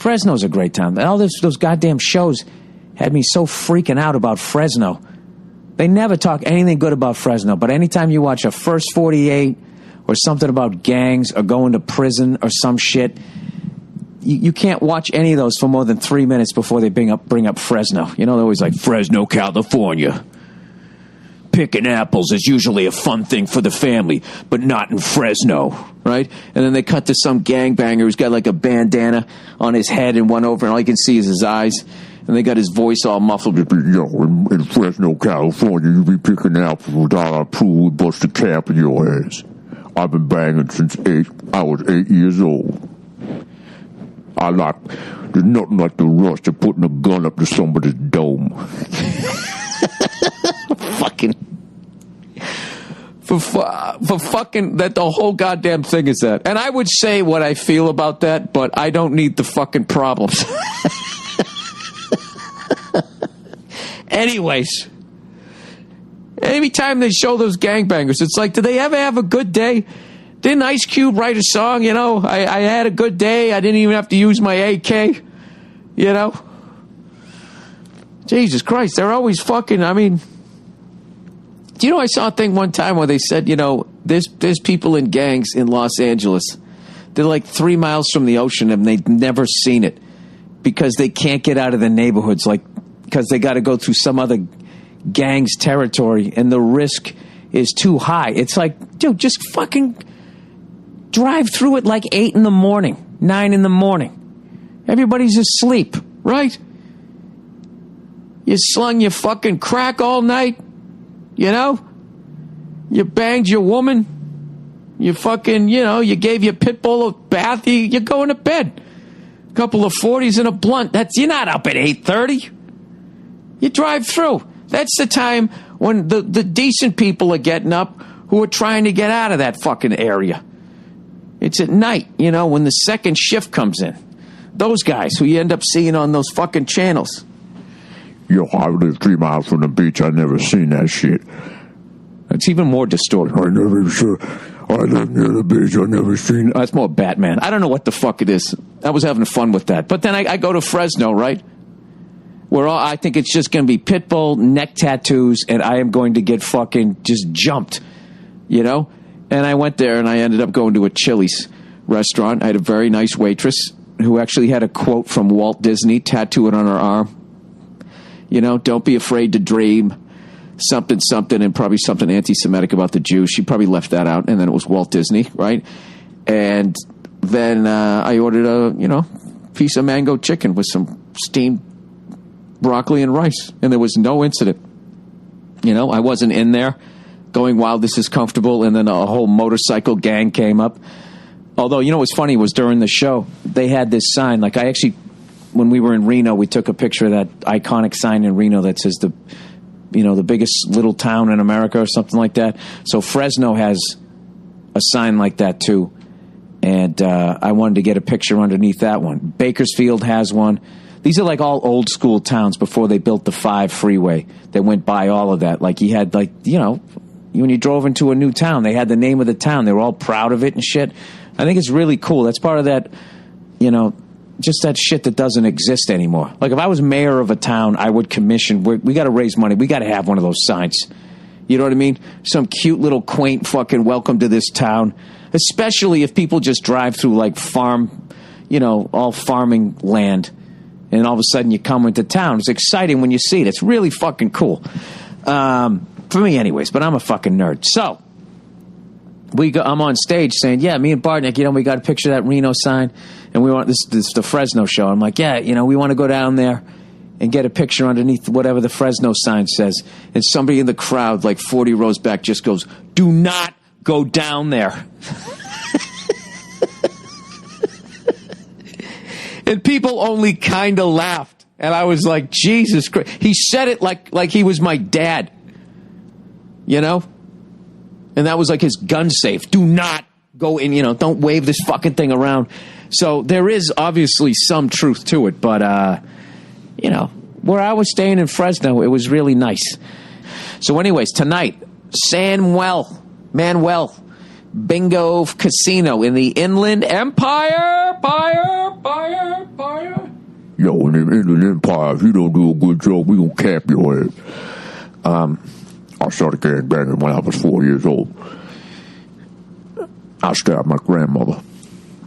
Fresno's a great town. All those goddamn shows had me so freaking out about Fresno. They never talk anything good about Fresno, but anytime you watch a First 48 or something about gangs or going to prison or some shit, you can't watch any of those for more than 3 minutes before they bring up Fresno. You know, they're always like, Fresno, California. Picking apples is usually a fun thing for the family, but not in Fresno, right? And then they cut to some gangbanger who's got like a bandana on his head and one over, and all you can see is his eyes. And they got his voice all muffled. Yo, in Fresno, California, you be picking apples without a pool, bust a cap in your ass. I've been banging since I was 8 years old. There's nothing like the rush of putting a gun up to somebody's dome. Fucking. For fucking, that the whole goddamn thing is that. And I would say what I feel about that, but I don't need the fucking problems. Anyways, every time they show those gangbangers, it's like, do they ever have a good day? Didn't Ice Cube write a song, you know? I had a good day. I didn't even have to use my AK, you know? Jesus Christ, they're always fucking, I mean, do you know, I saw a thing one time where they said, you know, there's people in gangs in Los Angeles. They're like 3 miles from the ocean and they've never seen it because they can't get out of the neighborhoods, like, because they got to go through some other gang's territory and the risk is too high. It's like, dude, just fucking drive through it like 8 in the morning, 9 in the morning. Everybody's asleep, right? You slung your fucking crack all night, you know? You banged your woman. You fucking, you know, you gave your pit bull a bath. You're going to bed. A couple of 40s and a blunt. You're not up at 8:30. You drive through. That's the time when the decent people are getting up who are trying to get out of that fucking area. It's at night, you know, when the second shift comes in. Those guys who you end up seeing on those fucking channels. Yo, I live 3 miles from the beach. I never seen that shit. It's even more distorted. I live near the beach. I never seen it. That's more Batman. I don't know what the fuck it is. I was having fun with that. But then I go to Fresno, right? Where I think it's just going to be Pitbull, neck tattoos, and I am going to get fucking just jumped, you know? And I went there, and I ended up going to a Chili's restaurant. I had a very nice waitress who actually had a quote from Walt Disney tattooed on her arm. You know, don't be afraid to dream. Something, and probably something anti-Semitic about the Jews. She probably left that out, and then it was Walt Disney, right? And then I ordered a, piece of mango chicken with some steamed broccoli and rice, and there was no incident. You know, I wasn't in there going, wow, this is comfortable, and then a whole motorcycle gang came up. Although, you know what's funny was during the show, they had this sign, like I actually, when we were in Reno, we took a picture of that iconic sign in Reno that says the biggest little town in America or something like that. So Fresno has a sign like that too. And I wanted to get a picture underneath that one. Bakersfield has one. These are like all old school towns before they built the 5 freeway that went by all of that. Like you had when you drove into a new town, they had the name of the town. They were all proud of it and shit. I think it's really cool. That's part of that, just that shit that doesn't exist anymore. Like if I was mayor of a town, I would commission, we got to raise money. We got to have one of those signs. You know what I mean? Some cute little quaint fucking welcome to this town. Especially if people just drive through like farm, all farming land. And all of a sudden you come into town. It's exciting when you see it. It's really fucking cool. For me anyways, but I'm a fucking nerd. So, I'm on stage saying, yeah, me and Bartnick, we got a picture of that Reno sign. And we want this the Fresno show. I'm like, yeah, we want to go down there and get a picture underneath whatever the Fresno sign says. And somebody in the crowd, like 40 rows back, just goes, do not go down there. And people only kind of laughed. And I was like, Jesus Christ. He said it like he was my dad. And that was like his gun safe. Do not go in, don't wave this fucking thing around. So there is obviously some truth to it. But, where I was staying in Fresno, it was really nice. So anyways, tonight, Manuel Bingo Casino in the Inland Empire. Yo, in the Empire, if you don't do a good job, we gonna cap your ass. I started gang banging when I was 4 years old. I stabbed my grandmother.